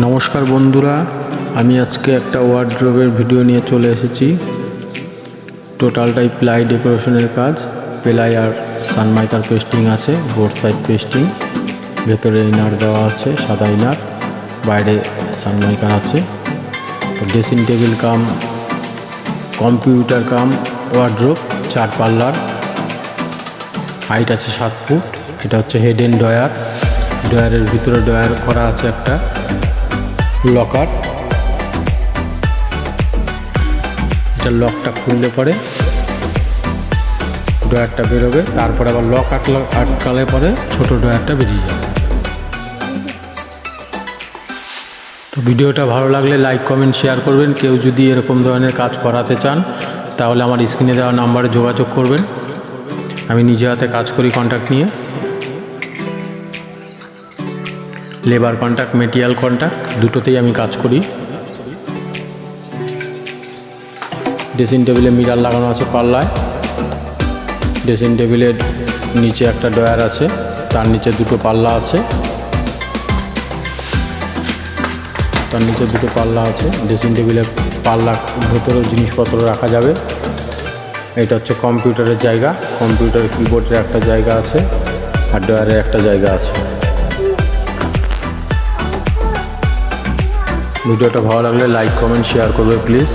নমস্কার বন্ধুরা, আমি আজকে একটা ওয়ার্ড্রোবের ভিডিও নিয়ে চলে এসেছি। টোটালটাই প্লাই ডেকোরেশনের কাজ। প্লাই আর সানমাইকার পেস্টিং আছে, বোথ সাইড পেস্টিং। ভেতরে ইনার দেওয়া আছে, সাদা ইনার, বাইরে সানমাইকার আছে। তো ড্রেসিং টেবিল কাম কম্পিউটার কাম ওয়ার্ড্রোব, 4 পাল্লার, হাইট আছে 7 ফুট। এটা হচ্ছে হেড এন্ড ড্রয়ার। ড্রয়ারের ভিতরে ড্রয়ার করা আছে একটা লকার। এটা লকটা খুললে পরে ড্রয়ারটা বেরোবে, তারপরে আবার লক আটকালে পরে ছোট ড্রয়ারটা বেরিয়ে যাবে। তো ভিডিওটা ভালো লাগলে লাইক কমেন্ট শেয়ার করবেন। কেউ যদি এরকম ধরনের কাজ করাতে চান তাহলে আমার স্ক্রিনে দেওয়া নাম্বারে যোগাযোগ করবেন। আমি নিজে হাতে কাজ করি কন্ট্যাক্ট নিয়ে। লেবার কন্ট্যাক্ট, মেটেরিয়াল কন্ট্যাক্ট দুটোতেই আমি কাজ করি। ড্রেসিং টেবিলে মিরার লাগানো আছে পাল্লায়। ড্রেসিং টেবিলের নিচে একটা ড্রয়ার আছে, তার নিচে দুটো পাল্লা আছে। ড্রেসিং টেবিলের পাল্লা ভেতরেও জিনিসপত্র রাখা যাবে। এটা হচ্ছে কম্পিউটারের জায়গা। কম্পিউটারের কিবোর্ডের একটা জায়গা আছে আর ড্রয়ারের একটা জায়গা আছে। ভিডিওটা ভালো লাগলে লাইক কমেন্ট শেয়ার করবে প্লিজ।